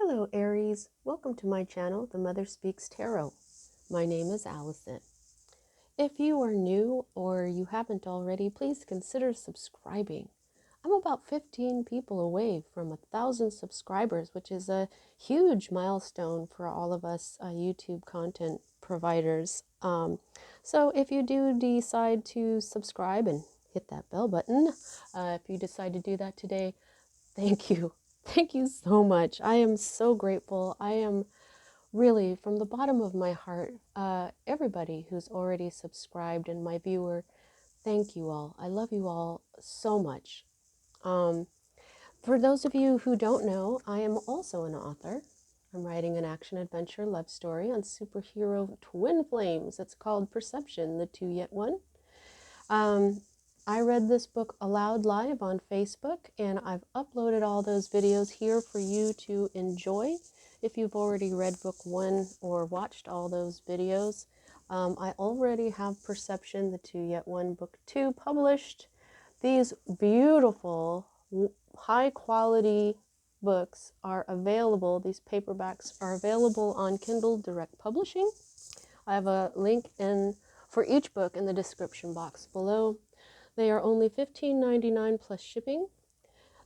Hello Aries, welcome to my channel, The Mother Speaks Tarot. My name is Allison. If you are new or you haven't already, please consider subscribing. I'm about 15 people away from 1,000 subscribers, which is a huge milestone for all of us YouTube content providers. So if you do decide to subscribe and hit that bell button, if you decide to do that today, thank you. Thank you so much. I am so grateful. I am really, from the bottom of my heart, everybody who's already subscribed and my viewer, thank you all. I love you all so much. For those of you who don't know, I am also an author. I'm writing an action-adventure love story on superhero twin flames. It's called Perception, the Two Yet One. I read this book aloud live on Facebook, and I've uploaded all those videos here for you to enjoy. If you've already read book 1 or watched all those videos, I already have Perception, the Two Yet One, book 2 published. These beautiful, high quality books are available. These paperbacks are available on Kindle Direct Publishing. I have a link for each book in the description box below. They are only $15.99 plus shipping,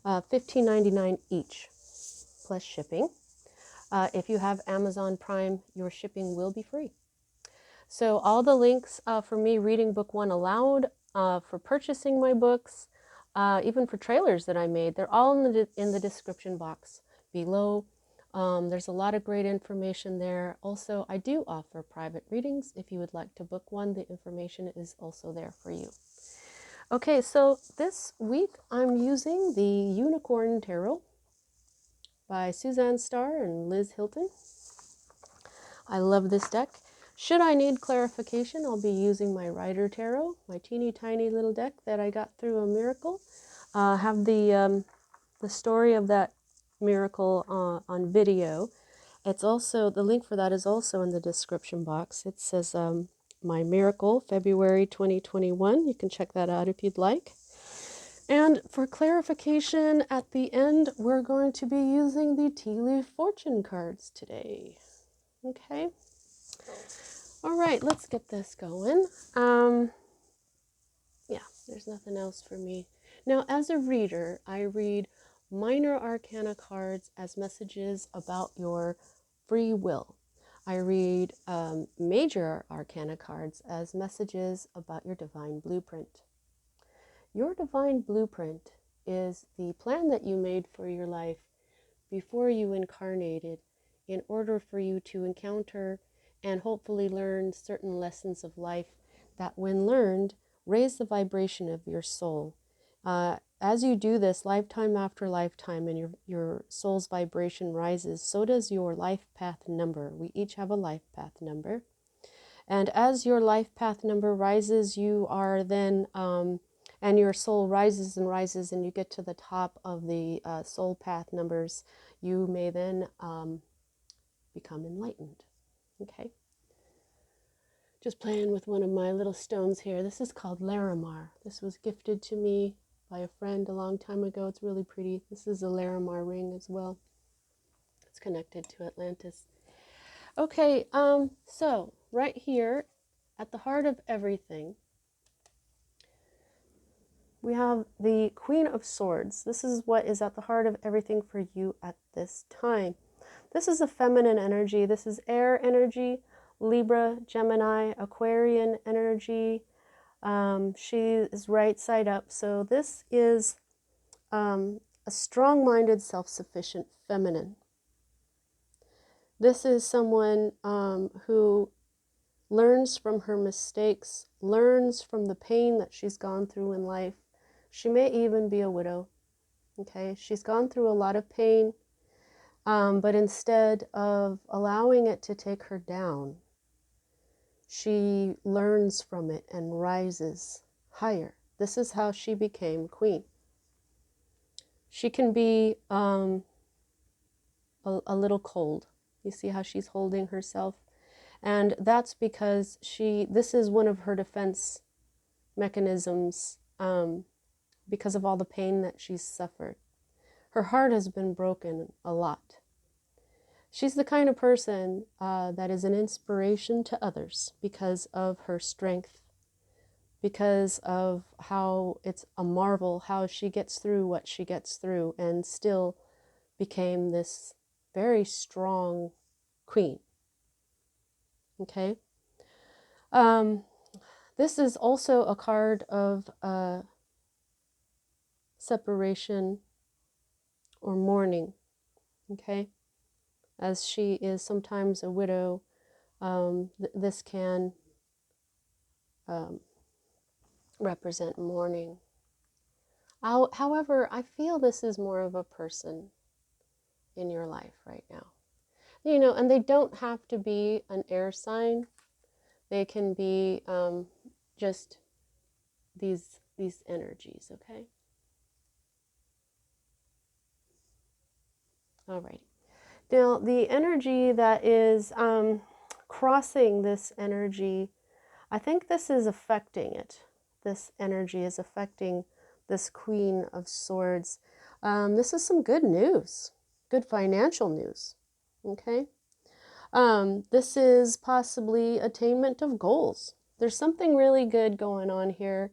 $15.99 each plus shipping. If you have Amazon Prime, your shipping will be free. So all the links for me reading book 1 aloud, for purchasing my books, even for trailers that I made, they're all in the description box below. There's a lot of great information there. Also, I do offer private readings. If you would like to book one, the information is also there for you. Okay, so this week I'm using the Unicorn Tarot by Suzanne Starr and Liz Hilton. I love this deck. Should I need clarification, I'll be using my Rider Tarot, my teeny tiny little deck that I got through a miracle. Have the story of that miracle on video. It's also, the link for that is also in the description box. It says my miracle, February 2021. You can check that out if you'd like. And for clarification, at the end, we're going to be using the tea leaf fortune cards today. Okay. All right, let's get this going. Yeah, there's nothing else for me. Now, as a reader, I read minor arcana cards as messages about your free will. I read major arcana cards as messages about your divine blueprint. Your divine blueprint is the plan that you made for your life before you incarnated in order for you to encounter and hopefully learn certain lessons of life that, when learned, raise the vibration of your soul. As you do this lifetime after lifetime and your soul's vibration rises, so does your life path number. We each have a life path number. And as your life path number rises, you are then, and your soul rises and rises, and you get to the top of the soul path numbers, you may then become enlightened. Okay? Just playing with one of my little stones here. This is called Larimar. This was gifted to me by a friend a long time ago. It's really pretty. This is a Larimar ring as well. It's connected to Atlantis. Okay, so right here at the heart of everything, we have the Queen of Swords. This is what is at the heart of everything for you at this time. This is a feminine energy. This is air energy, Libra, Gemini, Aquarian energy. She is right side up. So this is a strong-minded, self-sufficient feminine. This is someone who learns from her mistakes, learns from the pain that she's gone through in life. She may even be a widow. Okay, she's gone through a lot of pain, but instead of allowing it to take her down, she learns from it and rises higher. This is how she became queen. She can be a little cold. You see how she's holding herself? And that's because this is one of her defense mechanisms because of all the pain that she's suffered. Her heart has been broken a lot. She's the kind of person that is an inspiration to others because of her strength, because of how it's a marvel how she gets through what she gets through and still became this very strong queen. Okay. This is also a card of separation or mourning. Okay. As she is sometimes a widow, this can represent mourning. However, I feel this is more of a person in your life right now. You know, and they don't have to be an air sign. They can be just these energies, okay? All right. Now, the energy that is crossing this energy, I think this is affecting it. This energy is affecting this Queen of Swords. This is some good news, good financial news, okay? This is possibly attainment of goals. There's something really good going on here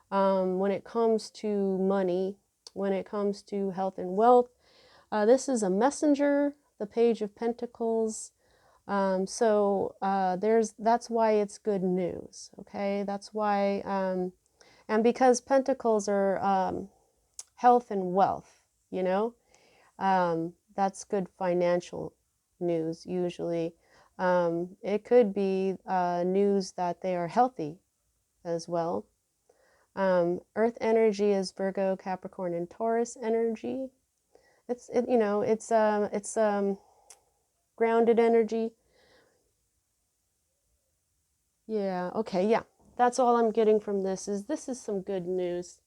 when it comes to money, when it comes to health and wealth. This is a messenger, the Page of Pentacles. That's why it's good news, okay? That's why, and because Pentacles are health and wealth, you know, that's good financial news usually. It could be news that they are healthy as well. Earth energy is Virgo, Capricorn, and Taurus energy. It's grounded energy. Yeah, okay, yeah. That's all I'm getting from this is some good news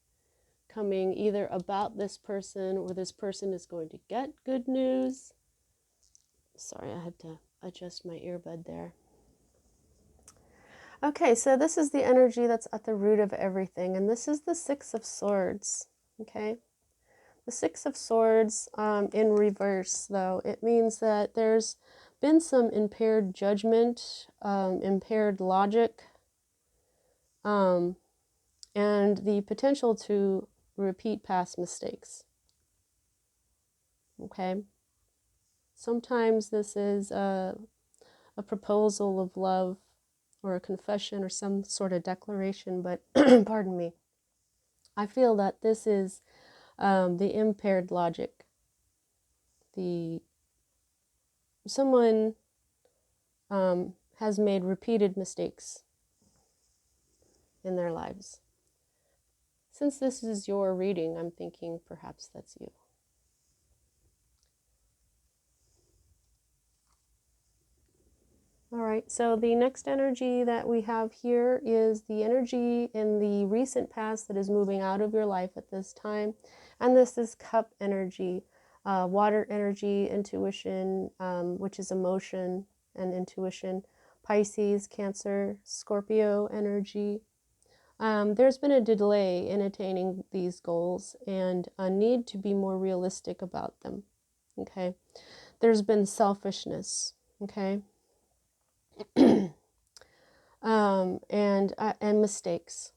coming either about this person or this person is going to get good news. Sorry, I had to adjust my earbud there. Okay, so this is the energy that's at the root of everything, and this is the Six of Swords, okay? The Six of Swords in reverse, though, it means that there's been some impaired judgment, impaired logic, and the potential to repeat past mistakes, okay? Sometimes this is a proposal of love or a confession or some sort of declaration, but pardon me, I feel that this is the impaired logic. Someone has made repeated mistakes in their lives. Since this is your reading, I'm thinking perhaps that's you. All right, so the next energy that we have here is the energy in the recent past that is moving out of your life at this time. And this is cup energy, water energy, intuition, which is emotion and intuition, Pisces, Cancer, Scorpio energy. There's been a delay in attaining these goals and a need to be more realistic about them, okay? There's been selfishness, okay? And mistakes.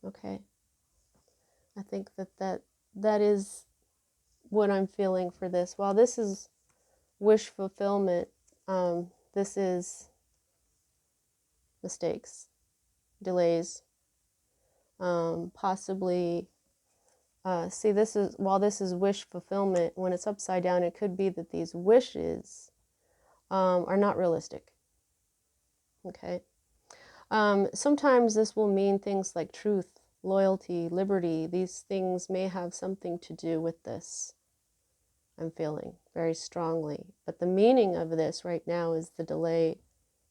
Okay, I think that is what I'm feeling for this. While this is wish fulfillment, this is mistakes, delays, possibly. See, while this is wish fulfillment, when it's upside down, it could be that these wishes are not realistic. Okay. Sometimes this will mean things like truth, loyalty, liberty. These things may have something to do with this. I'm feeling very strongly. But the meaning of this right now is the delay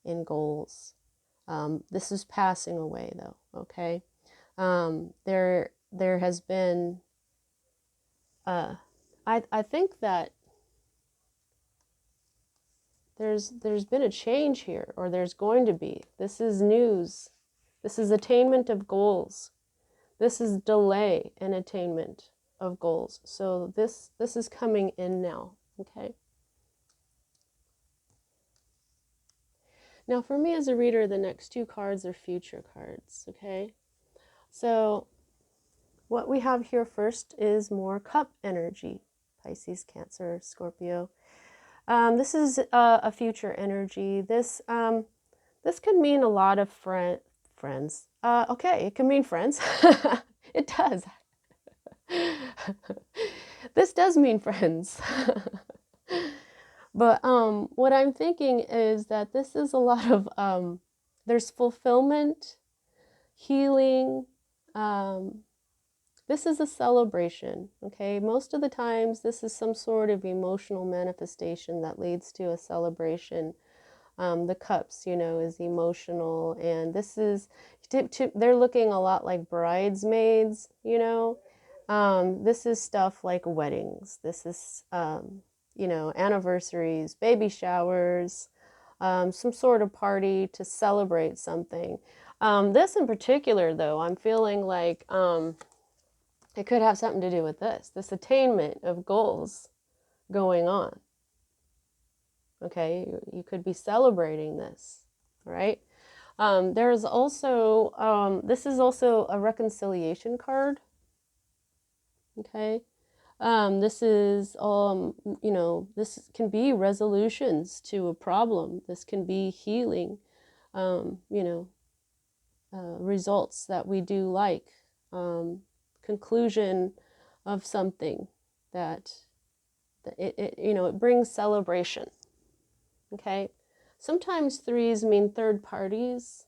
in goals. This is passing away though, okay? There has been, I think that there's been a change here, or there's going to be. This is news. This is attainment of goals. This is delay in attainment of goals. So this is coming in now, Okay. Now for me as a reader, the next two cards are future cards. Okay. So what we have here first is more cup energy. Pisces, Cancer, Scorpio. This is a future energy. This could mean a lot of friends. Okay, it can mean friends. It does. This does mean friends. But what I'm thinking is that this is a lot of there's fulfillment, healing. This is a celebration, okay? Most of the times, this is some sort of emotional manifestation that leads to a celebration. The cups, you know, is emotional, and this is, they're looking a lot like bridesmaids, you know. This is stuff like weddings. This is, you know, anniversaries, baby showers, some sort of party to celebrate something. This in particular, though, I'm feeling like it could have something to do with this attainment of goals going on. Okay, you could be celebrating this, right? There's also, this is also a reconciliation card. Okay, this is, you know, this can be resolutions to a problem. This can be healing, you know, results that we do like, conclusion of something that you know, it brings celebration. Okay, sometimes threes mean third parties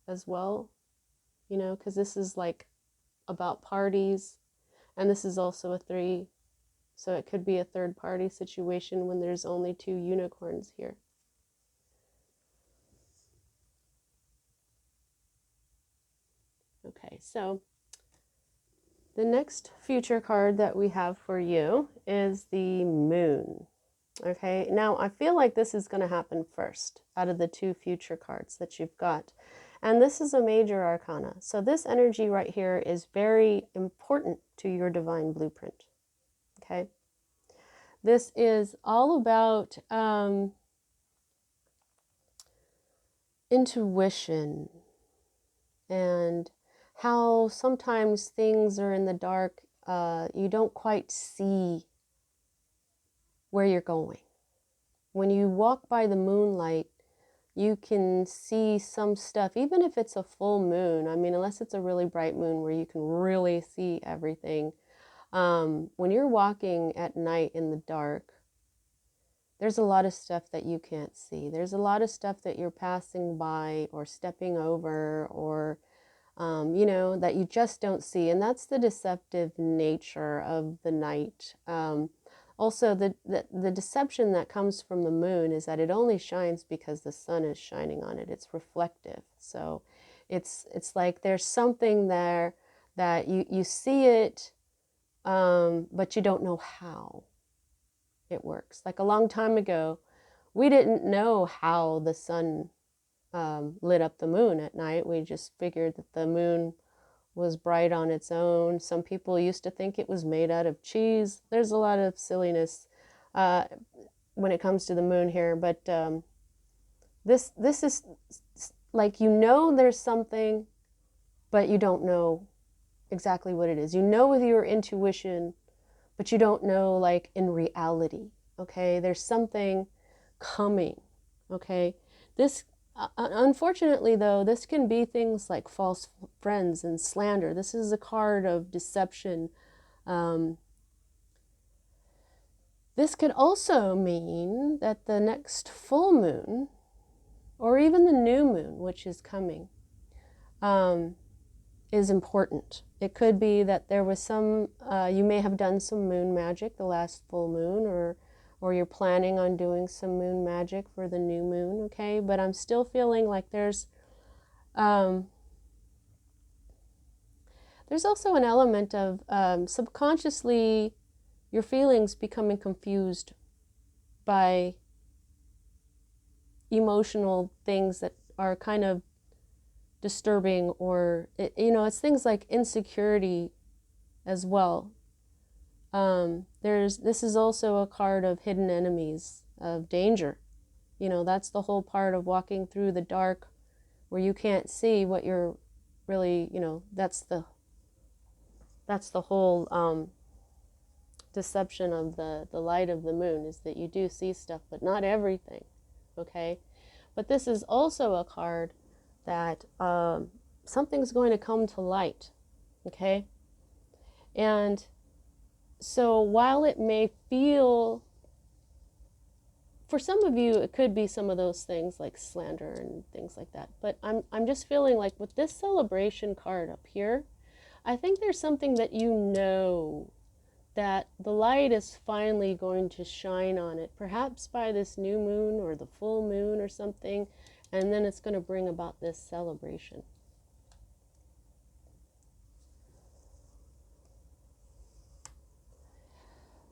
as well, you know, because this is like about parties, and this is also a three, so it could be a third party situation when there's only two unicorns here. Okay, so the next future card that we have for you is the Moon. Okay, now I feel like this is going to happen first out of the two future cards that you've got. And this is a major arcana. So this energy right here is very important to your divine blueprint. Okay, this is all about intuition and how sometimes things are in the dark. You don't quite see where you're going. When you walk by the moonlight, you can see some stuff, even if it's a full moon. I mean, unless it's a really bright moon where you can really see everything. When you're walking at night in the dark, there's a lot of stuff that you can't see. There's a lot of stuff that you're passing by or stepping over or, you know, that you just don't see. And that's the deceptive nature of the night. Also, the deception that comes from the moon is that it only shines because the sun is shining on it. It's reflective. So it's like there's something there that you see it, but you don't know how it works. Like a long time ago, we didn't know how the sun lit up the moon at night. We just figured that the moon was bright on its own. Some people used to think it was made out of cheese. There's a lot of silliness when it comes to the moon here, but this is like, you know, there's something, but you don't know exactly what it is. You know with your intuition, but you don't know like in reality. Okay, there's something coming. Okay, this unfortunately, though, this can be things like false friends and slander. This is a card of deception. This could also mean that the next full moon, or even the new moon, which is coming, is important. It could be that there was some, you may have done some moon magic the last full moon, or you're planning on doing some moon magic for the new moon, okay? But I'm still feeling like there's also an element of subconsciously your feelings becoming confused by emotional things that are kind of disturbing, or, you know, it's things like insecurity as well. This is also a card of hidden enemies, of danger. You know, that's the whole part of walking through the dark where you can't see what you're really, you know, that's the whole deception of the light of the moon, is that you do see stuff, but not everything, okay? But this is also a card that something's going to come to light, okay? And so while it may feel, for some of you, it could be some of those things like slander and things like that. But I'm just feeling like with this celebration card up here, I think there's something that you know that the light is finally going to shine on it, perhaps by this new moon or the full moon or something, and then it's going to bring about this celebration.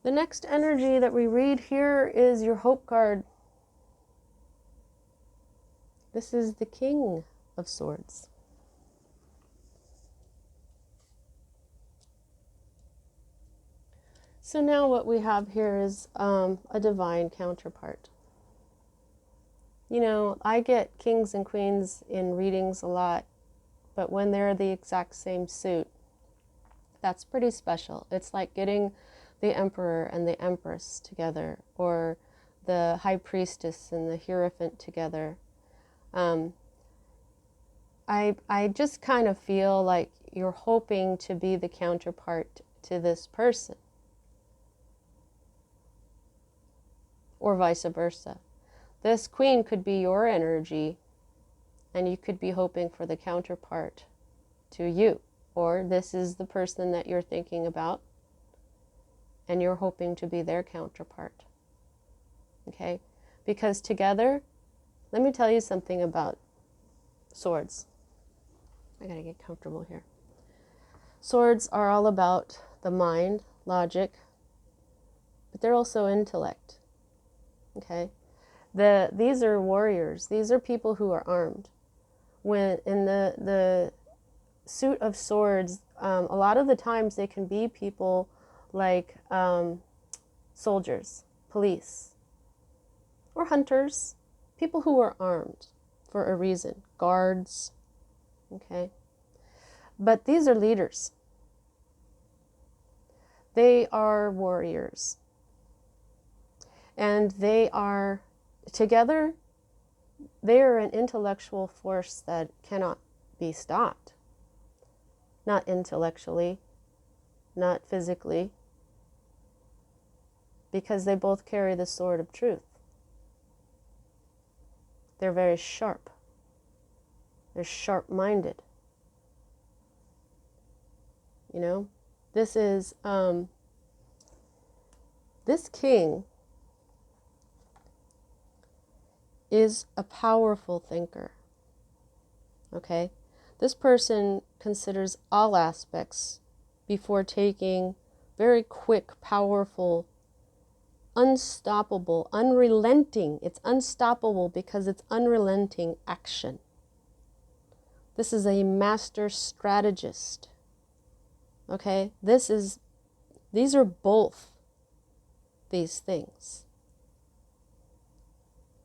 The next energy that we read here is your hope card. This is the King of Swords. So now what we have here is a divine counterpart. You know, I get kings and queens in readings a lot, but when they're the exact same suit, that's pretty special. It's like getting the emperor and the empress together, or the high priestess and the hierophant together. I just kind of feel like you're hoping to be the counterpart to this person, or vice versa. This queen could be your energy, and you could be hoping for the counterpart to you. Or this is the person that you're thinking about, and you're hoping to be their counterpart. Okay? Because together, let me tell you something about swords. I gotta get comfortable here. Swords are all about the mind, logic, but they're also intellect. Okay? These are warriors. These are people who are armed. When in the suit of swords, a lot of the times they can be people like soldiers, police, or hunters, people who are armed for a reason, guards, okay? But these are leaders. They are warriors. And they are, together, they are an intellectual force that cannot be stopped. Not intellectually, not physically, because they both carry the sword of truth. They're very sharp. They're sharp-minded. You know, this is, this king is a powerful thinker, okay? This person considers all aspects before taking very quick, powerful, unstoppable, unrelenting. It's unstoppable because it's unrelenting action. This is a master strategist, okay? These are both these things,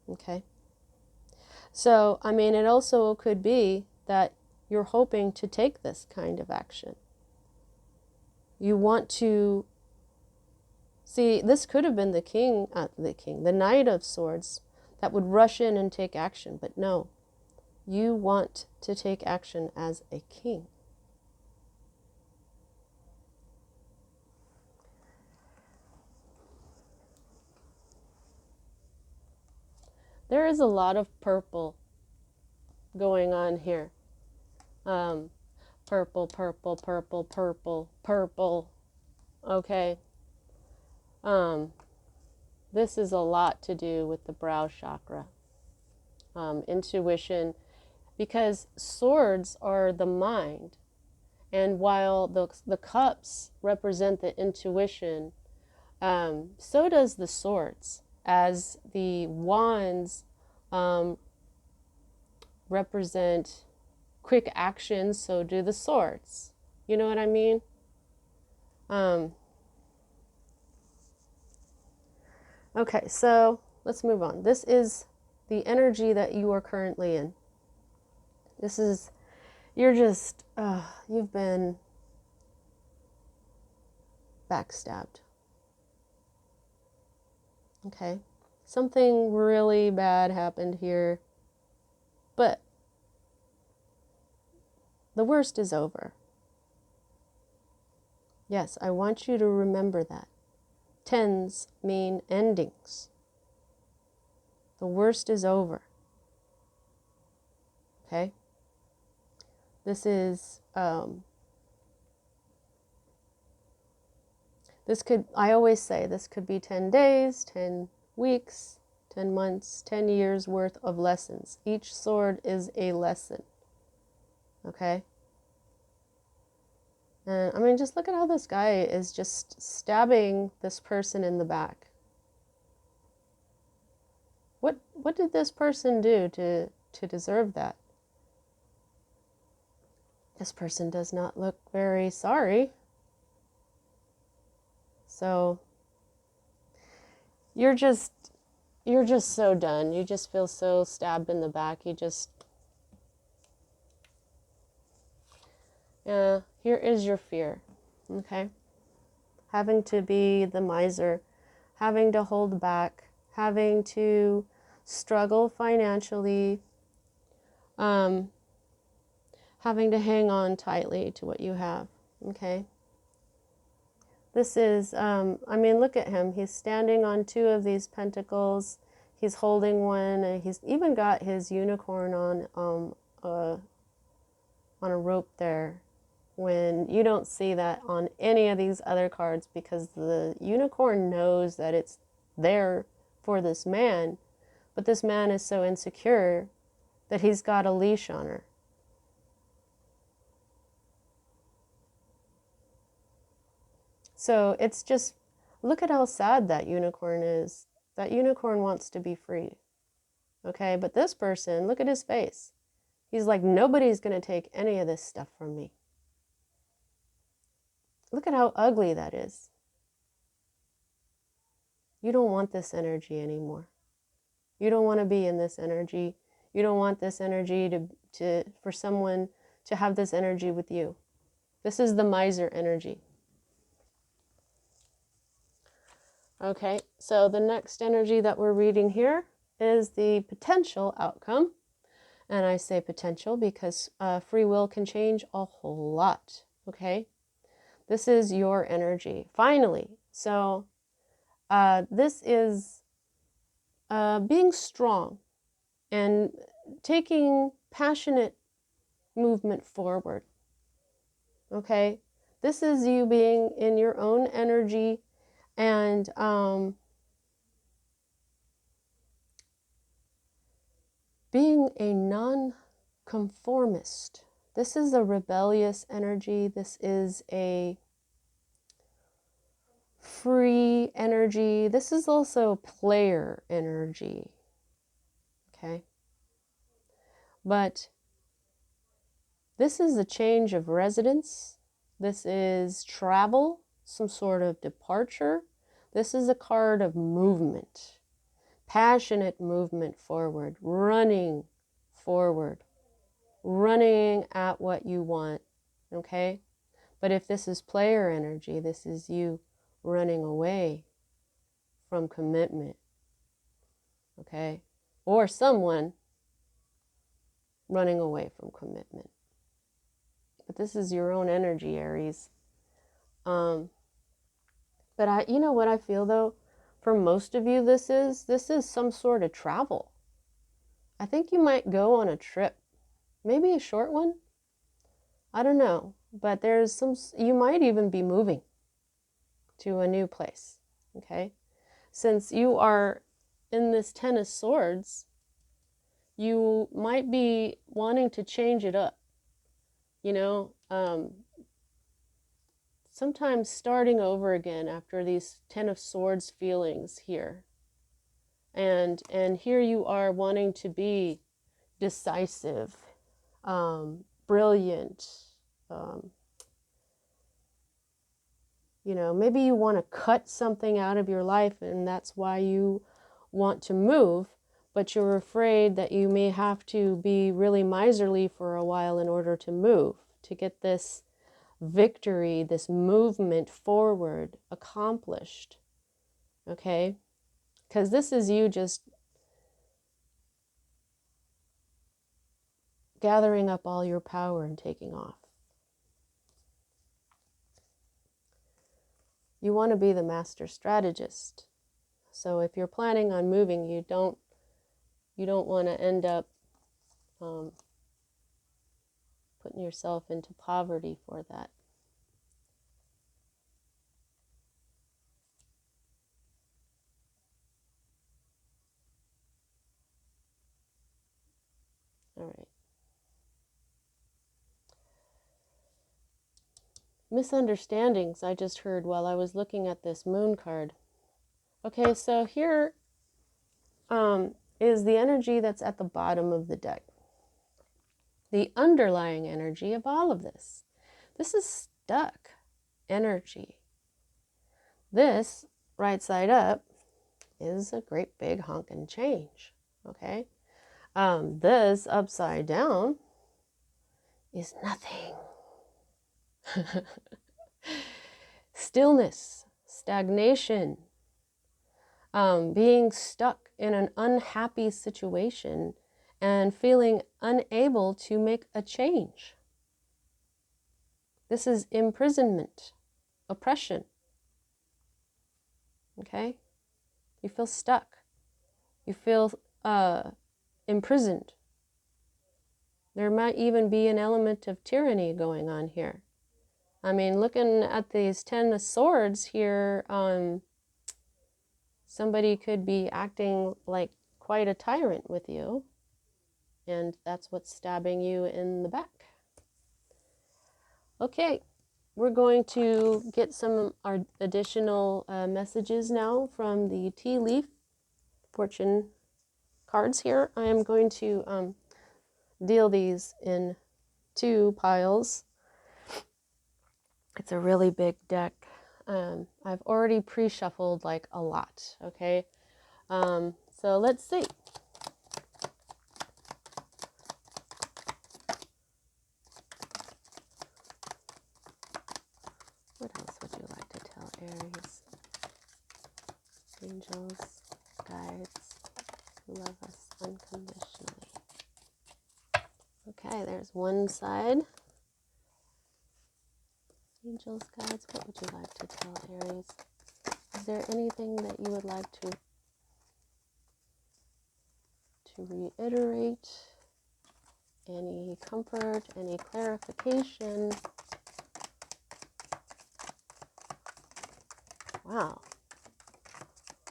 okay? So, I mean, it also could be that you're hoping to take this kind of action. You want to see, this could have been the Knight of Swords that would rush in and take action, but no, you want to take action as a king. There is a lot of purple going on here. Purple, purple, purple, purple, purple. Okay. This is a lot to do with the brow chakra. Intuition, because swords are the mind. And while the cups represent the intuition, so does the swords. As the wands represent quick actions, so do the swords. You know what I mean? Okay, so let's move on. This is the energy that you are currently in. This is, you're just, you've been backstabbed. Okay? Something really bad happened here, but the worst is over. Yes, I want you to remember that. Tens mean endings. The worst is over. Okay? This is, this could, I always say, this could be 10 days, 10 weeks, 10 months, 10 years worth of lessons. Each sword is a lesson. Okay? And I mean, just look at how this guy is just stabbing this person in the back. What did this person do to deserve that? This person does not look very sorry. So you're just so done. You just feel so stabbed in the back. You just, here is your fear. Okay? Having to be the miser, having to hold back, having to struggle financially, having to hang on tightly to what you have. Okay? This is, I mean, look at him. He's standing on two of these pentacles. He's holding one, and he's even got his unicorn on a rope there. When you don't see that on any of these other cards, because the unicorn knows that it's there for this man, but this man is so insecure that he's got a leash on her. So it's just, look at how sad that unicorn is. That unicorn wants to be free. Okay, but this person, look at his face. He's like, nobody's going to take any of this stuff from me. Look at how ugly that is. You don't want this energy anymore. You don't want to be in this energy. You don't want this energy for someone to have this energy with you. This is the miser energy. Okay, so the next energy that we're reading here is the potential outcome. And I say potential because free will can change a whole lot. Okay, this is your energy. Finally, so this is being strong and taking passionate movement forward. Okay, this is you being in your own energy and being a non-conformist. This is a rebellious energy. This is a free energy. This is also player energy. Okay? But this is a change of residence. This is travel, some sort of departure. This is a card of movement. Passionate movement forward, running forward, running at what you want, okay? But if this is player energy, this is you running away from commitment, okay? Or someone running away from commitment. But this is your own energy, Aries. But you know what I feel though? For most of you, this is some sort of travel. I think you might go on a trip, maybe a short one. I don't know, but there's some, you might even be moving to a new place, okay? Since you are in this Ten of Swords, you might be wanting to change it up, you know? Sometimes starting over again after these Ten of Swords feelings here. And here you are wanting to be decisive, brilliant, You know, maybe you want to cut something out of your life and that's why you want to move, but you're afraid that you may have to be really miserly for a while in order to move, to get this victory, this movement forward accomplished. Okay? Because this is you just gathering up all your power and taking off. You want to be the master strategist. So if you're planning on moving, you don't want to end up putting yourself into poverty for that. All right. Misunderstandings I just heard while I was looking at this moon card. Okay, so here is the energy that's at the bottom of the deck. The underlying energy of all of this. This is stuck energy. This, right side up, is a great big honkin' change. Okay? This upside down is nothing. Stillness, stagnation, being stuck in an unhappy situation and feeling unable to make a change. This is imprisonment, oppression. Okay? You feel stuck. You feel imprisoned. There might even be an element of tyranny going on here. I mean, looking at these 10 of Swords here, somebody could be acting like quite a tyrant with you, and that's what's stabbing you in the back. Okay, we're going to get some additional messages now from the tea leaf fortune cards here. I am going to deal these in 2 piles. It's a really big deck. I've already pre-shuffled like a lot, okay? So let's see. What else would you like to tell Aries? Angels, guides, who love us unconditionally. Okay, there's one side. Angels, guides, what would you like to tell Aries? Is there anything that you would like to reiterate? Any comfort, any clarification? Wow.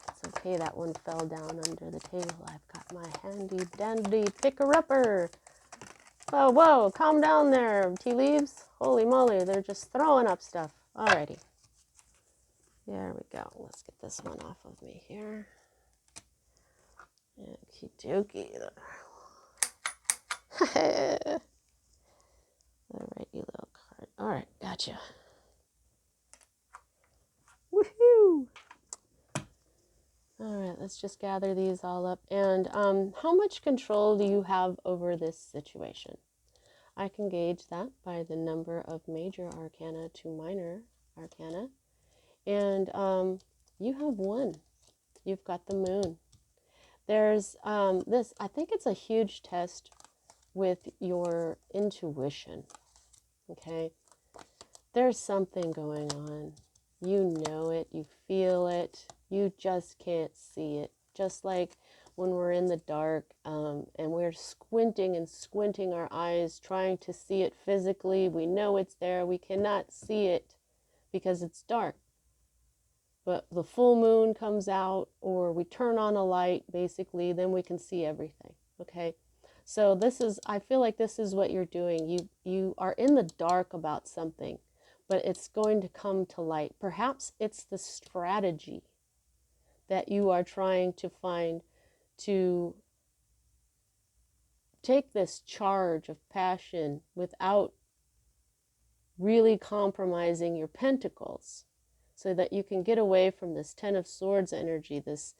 It's okay that one fell down under the table. I've got my handy dandy picker-upper. Whoa, whoa, calm down there, tea leaves. Holy moly, they're just throwing up stuff. Alrighty. There we go. Let's get this one off of me here. Okie dokie. Alright, you little card. Alright, gotcha. Woohoo! Alright, let's just gather these all up. And how much control do you have over this situation? I can gauge that by the number of major arcana to minor arcana. And you have 1. You've got the moon. There's this, I think it's a huge test with your intuition. Okay? There's something going on. You know it, you feel it, you just can't see it. Just like when we're in the dark and we're squinting and squinting our eyes, trying to see it physically. We know it's there. We cannot see it because it's dark. But the full moon comes out, or we turn on a light, basically, then we can see everything. Okay? So this is, I feel like this is what you're doing. You are in the dark about something, but it's going to come to light. Perhaps it's the strategy that you are trying to find to take this charge of passion without really compromising your pentacles. so that you can get away from this Ten of Swords energy, this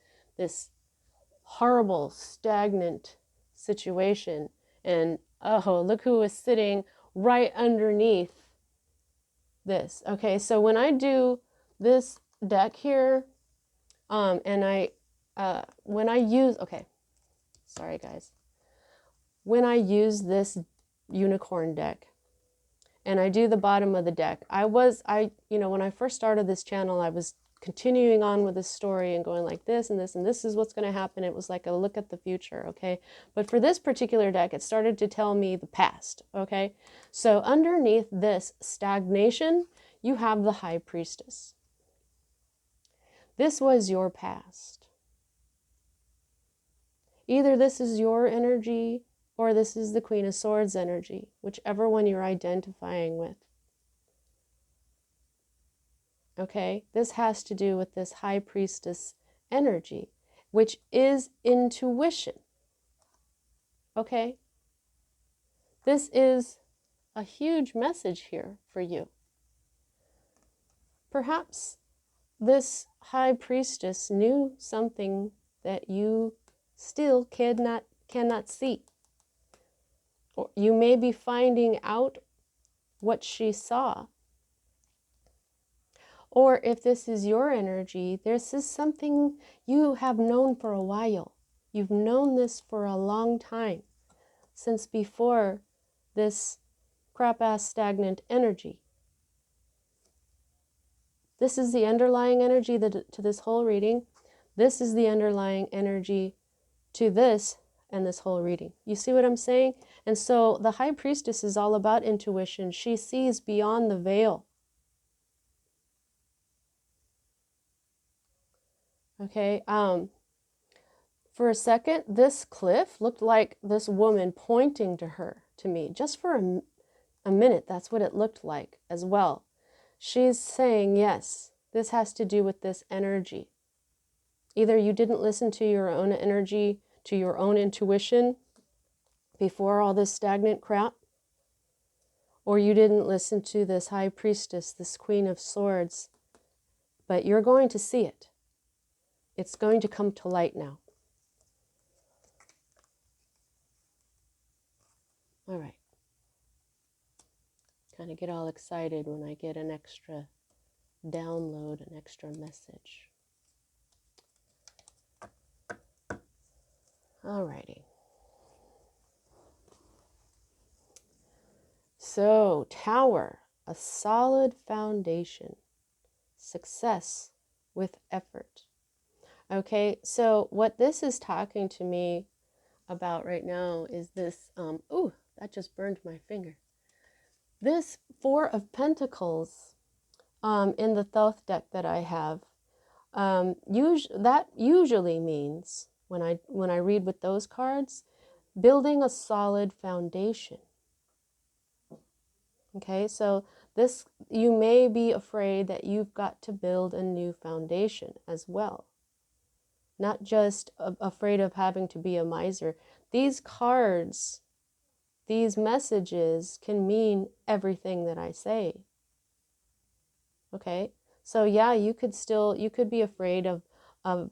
horrible, stagnant situation. And oh, look who is sitting right underneath this. Okay, so when I do this deck here, when I use, okay, sorry guys, when I use this unicorn deck and I do the bottom of the deck, when I first started this channel, I was continuing on with this story and going like this and this and this is what's going to happen. It was like a look at the future, okay? But for this particular deck, it started to tell me the past, okay? So underneath this stagnation, you have the High Priestess. This was your past. Either this is your energy or this is the Queen of Swords energy, whichever one you're identifying with. Okay, this has to do with this High Priestess energy, which is intuition. Okay, this is a huge message here for you. Perhaps this High Priestess knew something that you still cannot see. Or you may be finding out what she saw. Or if this is your energy, this is something you have known for a while. You've known this for a long time, since before this crap-ass stagnant energy. This is the underlying energy to this whole reading. This is the underlying energy to this and this whole reading. You see what I'm saying? And so the High Priestess is all about intuition. She sees beyond the veil. Okay, for a second, this cliff looked like this woman pointing to her, to me. Just for a minute, that's what it looked like as well. She's saying, yes, this has to do with this energy. Either you didn't listen to your own energy, to your own intuition before all this stagnant crap, or you didn't listen to this High Priestess, this Queen of Swords, but you're going to see it. It's going to come to light now. All right. Kind of get all excited when I get an extra download, an extra message. All righty. So, Tower, a solid foundation, success with effort. Okay, so what this is talking to me about right now is this, ooh, that just burned my finger. This Four of Pentacles in the Thoth deck that I have, that usually means, when I read with those cards, building a solid foundation. Okay, so this, you may be afraid that you've got to build a new foundation as well. Not just afraid of having to be a miser. These cards, these messages can mean everything that I say. Okay, so yeah, you could be afraid of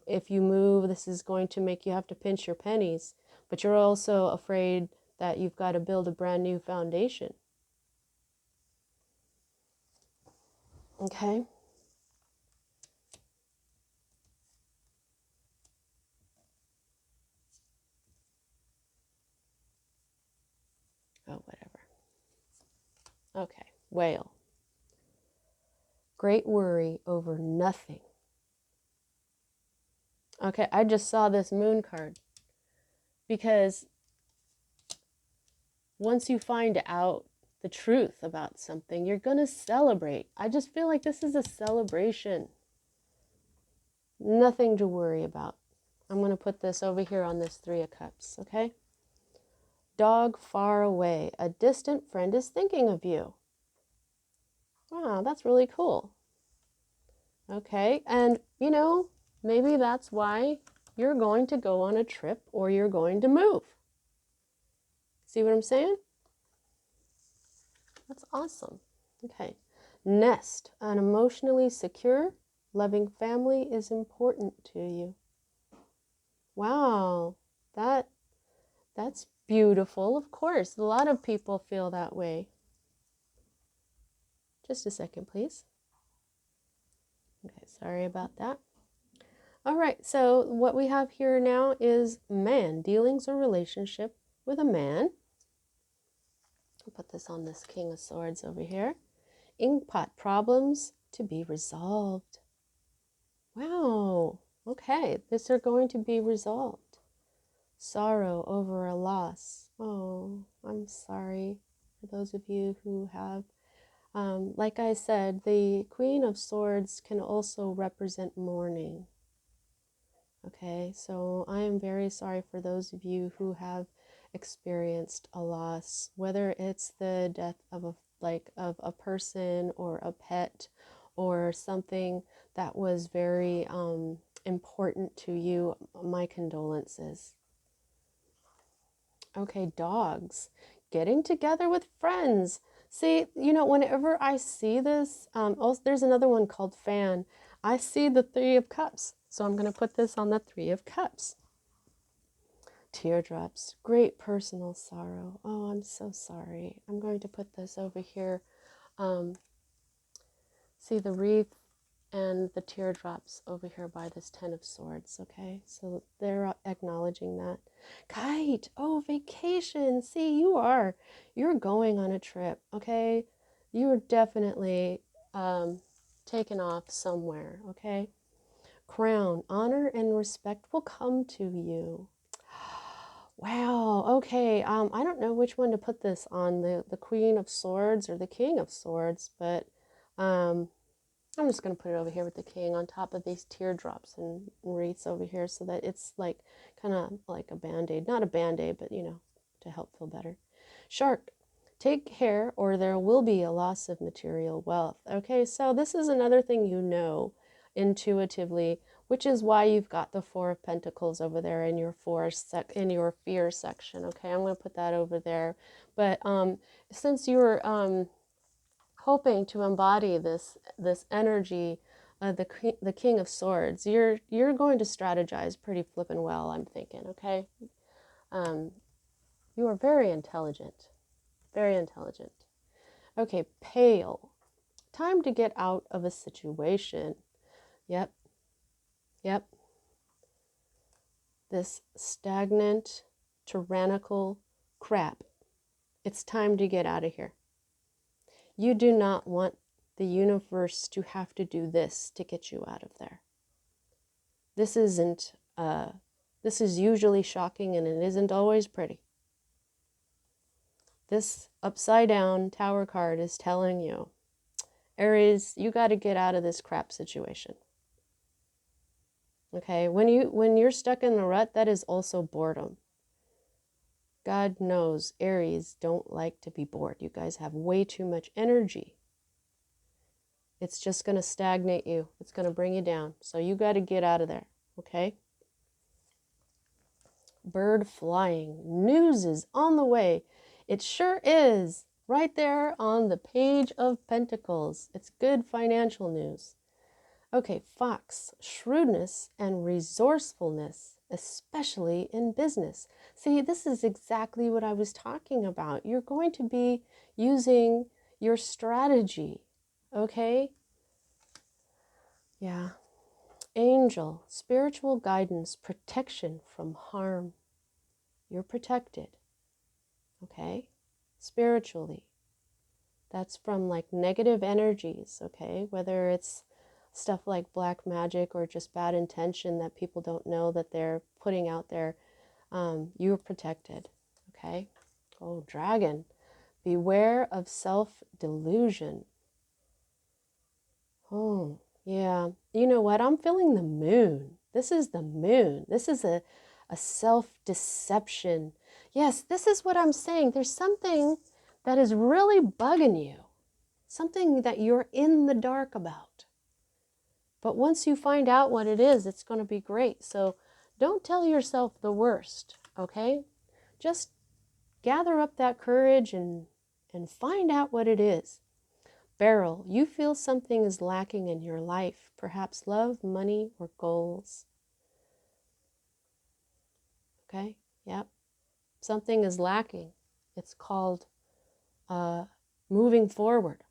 if you move, this is going to make you have to pinch your pennies, but you're also afraid that you've got to build a brand new foundation. Okay. Oh, whatever. Okay, Whale. Great worry over nothing. Okay, I just saw this moon card because once you find out the truth about something, you're going to celebrate. I just feel like this is a celebration. Nothing to worry about. I'm going to put this over here on this Three of Cups, okay? Dog far away. A distant friend is thinking of you. Wow, that's really cool. Okay, and you know, maybe that's why you're going to go on a trip or you're going to move. See what I'm saying? That's awesome. Okay, Nest, an emotionally secure, loving family is important to you. Wow, that's beautiful. Of course, a lot of people feel that way. Just a second, please. Okay, sorry about that. All right, so what we have here now is man, dealings or relationship with a man. I'll put this on this King of Swords over here. Inkpot, problems to be resolved. Wow, okay, these are going to be resolved. Sorrow over a loss. Oh, I'm sorry for those of you who have, like I said, the Queen of Swords can also represent mourning. Okay, so I am very sorry for those of you who have experienced a loss, whether it's the death of a person or a pet or something that was very important to you. My condolences. Okay, dogs, getting together with friends. See, you know, whenever I see this, also there's another one called fan. I see the Three of Cups. So I'm going to put this on the Three of Cups. Teardrops, great personal sorrow. Oh, I'm so sorry. I'm going to put this over here. See the wreath and the teardrops over here by this Ten of Swords, okay? So they're acknowledging that. Kite, oh, vacation. See, you're going on a trip, okay? You're definitely taken off somewhere, okay? Crown, honor and respect will come to you. Wow, okay. I don't know which one to put this on, the Queen of Swords or the King of Swords, but I'm just going to put it over here with the King on top of these teardrops and wreaths over here so that it's like kind of like a band-aid. Not a band-aid, but you know, to help feel better. Shark, take care or there will be a loss of material wealth. Okay, so this is another thing you know intuitively, which is why you've got the Four of Pentacles over there in your in your fear section. Okay, I'm going to put that over there. But since you're hoping to embody this energy, the King of Swords, you're going to strategize pretty flippin' well, I'm thinking. Okay, you are very intelligent, very intelligent. Okay, pale. Time to get out of a situation. Yep, yep. This stagnant, tyrannical crap. It's time to get out of here. You do not want the universe to have to do this to get you out of there. This isn't, this is usually shocking and it isn't always pretty. This upside down tower card is telling you, Aries, you got to get out of this crap situation. Okay, when you're stuck in the rut, that is also boredom. God knows Aries don't like to be bored. You guys have way too much energy. It's just going to stagnate you. It's going to bring you down. So you got to get out of there, okay? Bird flying. News is on the way. It sure is. Right there on the Page of Pentacles. It's good financial news. Okay, fox, shrewdness and resourcefulness, especially in business. See, this is exactly what I was talking about. You're going to be using your strategy, okay? Yeah. Angel, spiritual guidance, protection from harm. You're protected, okay? Spiritually. That's from like negative energies, okay? Whether it's stuff like black magic or just bad intention that people don't know that they're putting out there, you're protected, okay? Oh, dragon. Beware of self-delusion. Oh, yeah. You know what? I'm feeling the moon. This is the moon. This is a self-deception. Yes, this is what I'm saying. There's something that is really bugging you. Something that you're in the dark about. But once you find out what it is, it's going to be great. So don't tell yourself the worst, okay? Just gather up that courage and find out what it is. Beryl, you feel something is lacking in your life, perhaps love, money, or goals. Okay, yep. Something is lacking. It's called moving forward.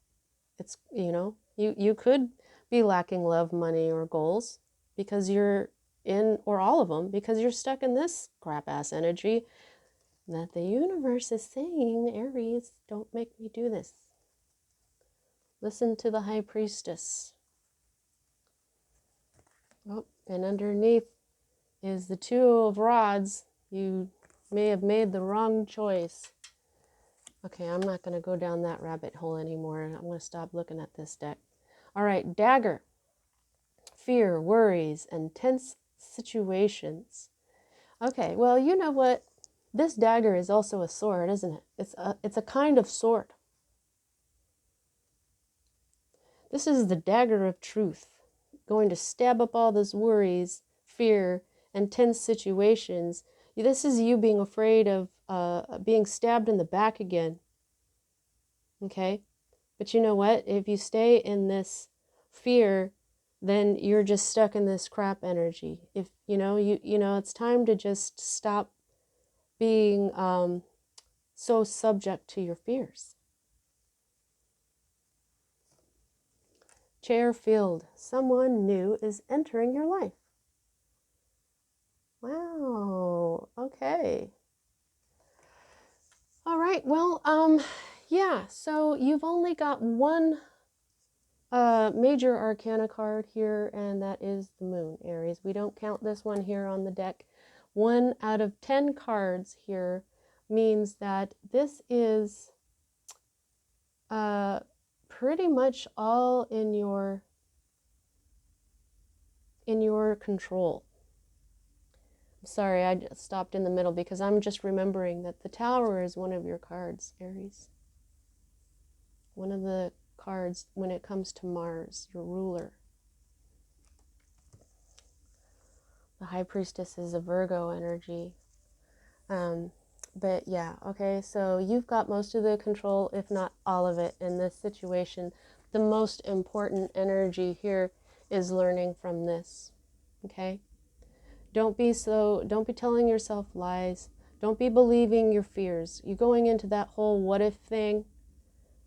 It's, you could be lacking love, money, or goals because you're in, or all of them, because you're stuck in this crap ass energy that the universe is saying, Aries, don't make me do this. Listen to the High Priestess. Oh, and underneath is the Two of Rods. You may have made the wrong choice. Okay, I'm not going to go down that rabbit hole anymore. I'm going to stop looking at this deck. All right, Dagger. Fear, worries, and tense situations. Okay, well, you know what? This dagger is also a sword, isn't it? It's a kind of sword. This is the Dagger of Truth, going to stab up all those worries, fear, and tense situations. This is you being afraid of being stabbed in the back again. Okay? But you know what? If you stay in this fear, then you're just stuck in this crap energy. If it's time to just stop being so subject to your fears. Chairfield, someone new is entering your life. Wow, okay. All right, well, yeah, so you've only got one major arcana card here, and that is the moon, Aries. We don't count this one here on the deck. 1 out of 10 cards here means that this is pretty much all in your control. I'm sorry, I just stopped in the middle because I'm just remembering that the Tower is one of your cards, Aries. One of the cards when it comes to Mars, your ruler. The High Priestess is a Virgo energy. But yeah, okay, so you've got most of the control, if not all of it, in this situation. The most important energy here is learning from this, okay? Don't be telling yourself lies. Don't be believing your fears. You're going into that whole what if thing.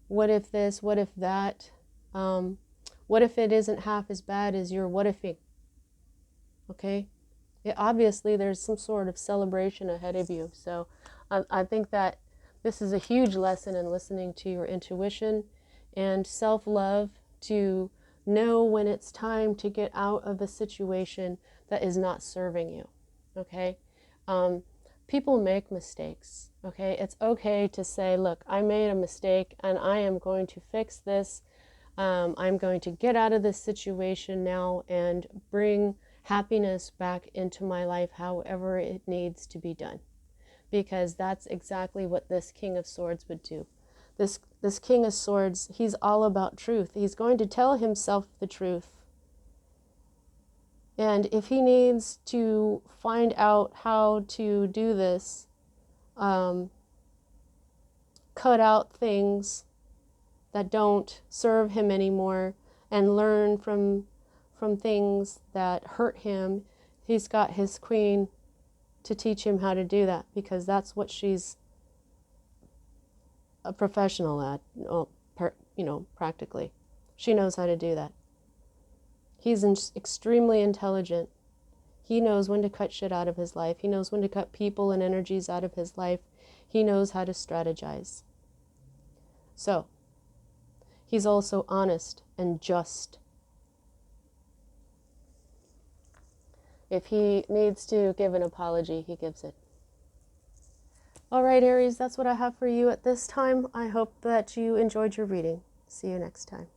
What if this, what if that? What if it isn't half as bad as you're what ifing? Okay? Obviously, there's some sort of celebration ahead of you. So I think that this is a huge lesson in listening to your intuition and self-love, to know when it's time to get out of a situation that is not serving you. Okay? People make mistakes. Okay? It's okay to say, look, I made a mistake and I am going to fix this. I'm going to get out of this situation now and bring happiness back into my life however it needs to be done. Because that's exactly what this King of Swords would do. This King of Swords, he's all about truth. He's going to tell himself the truth. And if he needs to find out how to do this, cut out things that don't serve him anymore and learn from things that hurt him, he's got his queen to teach him how to do that, because that's what she's a professional at, practically. She knows how to do that. He's extremely intelligent. He knows when to cut shit out of his life. He knows when to cut people and energies out of his life. He knows how to strategize. So, he's also honest and just. If he needs to give an apology, he gives it. All right, Aries, that's what I have for you at this time. I hope that you enjoyed your reading. See you next time.